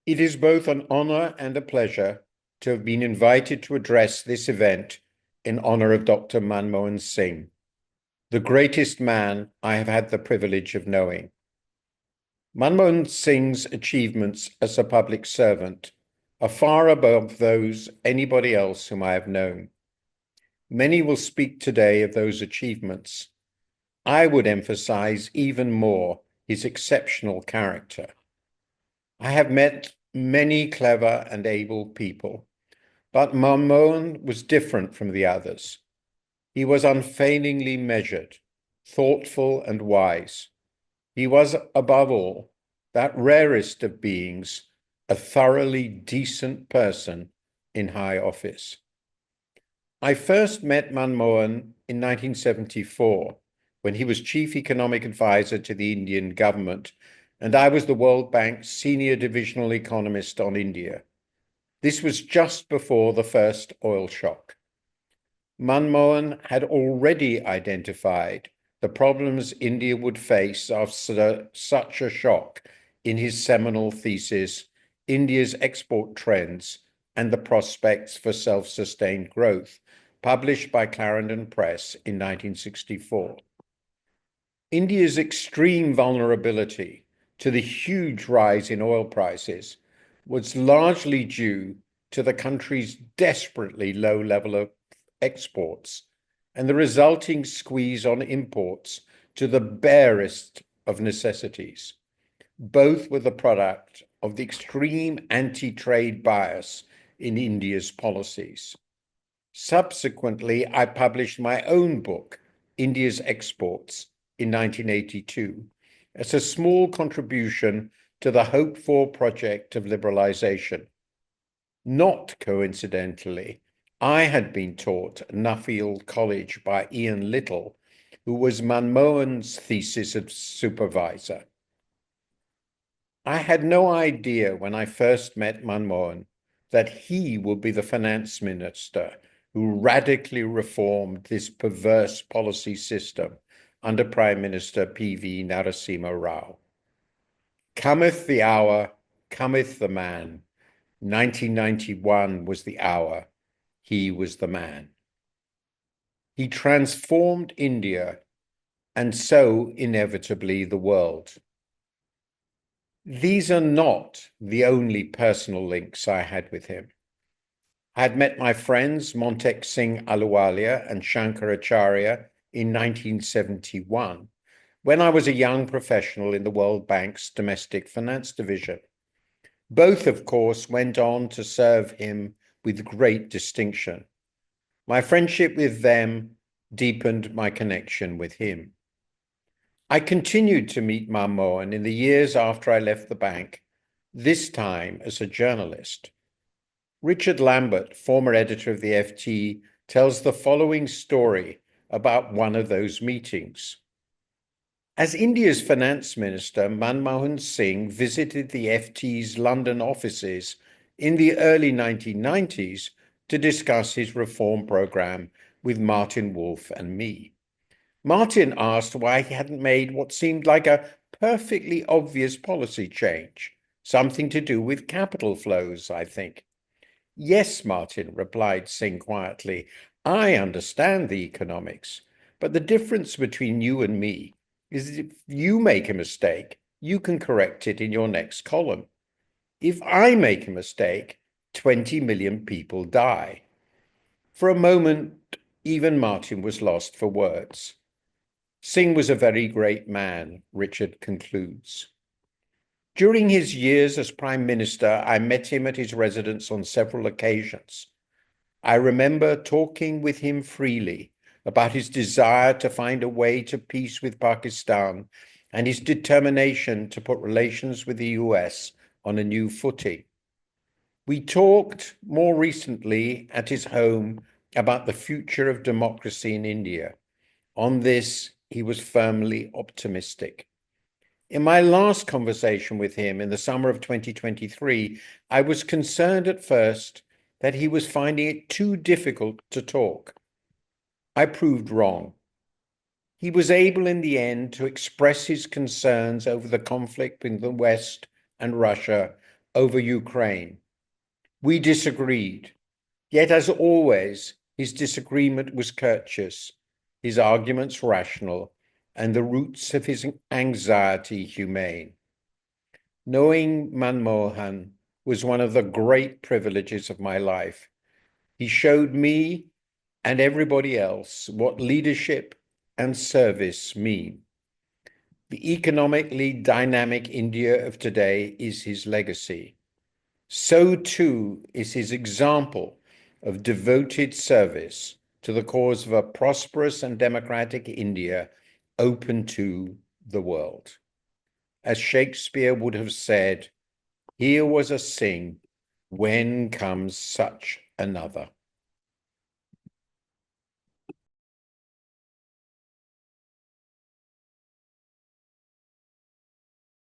It is both an honor and a pleasure to have been invited to address this event in honor of Dr. Manmohan Singh, the greatest man I have had the privilege of knowing. Manmohan Singh's achievements as a public servant are far above those anybody else whom I have known. Many will speak today of those achievements. I would emphasize even more his exceptional character. I have met many clever and able people, but Manmohan was different from the others. He was unfailingly measured, thoughtful, and wise. He was, above all, that rarest of beings, a thoroughly decent person in high office. I first met Manmohan in 1974 when he was chief economic advisor to the Indian government, and I was the World Bank's senior divisional economist on India. This was just before the first oil shock. Manmohan had already identified the problems India would face after such a shock in his seminal thesis, India's Export Trends and the Prospects for Self-Sustained Growth, published by Clarendon Press in 1964. India's extreme vulnerability to the huge rise in oil prices was largely due to the country's desperately low level of exports and the resulting squeeze on imports to the barest of necessities. Both were the product of the extreme anti-trade bias in India's policies. Subsequently, I published my own book, India's Exports, in 1982, as a small contribution to the hoped-for project of liberalization. Not coincidentally, I had been taught at Nuffield College by Ian Little, who was Manmohan's thesis supervisor. I had no idea when I first met Manmohan that he would be the finance minister who radically reformed this perverse policy system under Prime Minister P.V. Narasimha Rao. Cometh the hour, cometh the man. 1991 was the hour. He was the man. He transformed India and so inevitably the world. These are not the only personal links I had with him. I had met my friends Montek Singh Ahluwalia and Shankaracharya in 1971, when I was a young professional in the World Bank's domestic finance division. Both, of course, went on to serve him with great distinction. My friendship with them deepened my connection with him. I continued to meet Manmohan in the years after I left the bank, this time as a journalist. Richard Lambert, former editor of the FT, tells the following story about one of those meetings. As India's finance minister, Manmohan Singh visited the FT's London offices in the early 1990s to discuss his reform program with Martin Wolf and me. Martin asked why he hadn't made what seemed like a perfectly obvious policy change, something to do with capital flows, I think. Yes, Martin, replied Singh quietly, I understand the economics, but the difference between you and me is that if you make a mistake, you can correct it in your next column. If I make a mistake, 20 million people die. For a moment, even Martin was lost for words. Singh was a very great man, Richard concludes. During his years as Prime Minister, I met him at his residence on several occasions. I remember talking with him freely about his desire to find a way to peace with Pakistan and his determination to put relations with the US on a new footing. We talked more recently at his home about the future of democracy in India. On this, he was firmly optimistic. In my last conversation with him in the summer of 2023, I was concerned at first that he was finding it too difficult to talk. I proved wrong. He was able in the end to express his concerns over the conflict in the West and Russia over Ukraine. We disagreed, yet as always, his disagreement was courteous, his arguments rational, and the roots of his anxiety humane. Knowing Manmohan was one of the great privileges of my life. He showed me and everybody else what leadership and service mean. The economically dynamic India of today is his legacy. So too is his example of devoted service to the cause of a prosperous and democratic India open to the world. As Shakespeare would have said, here was a Singh, when comes such another?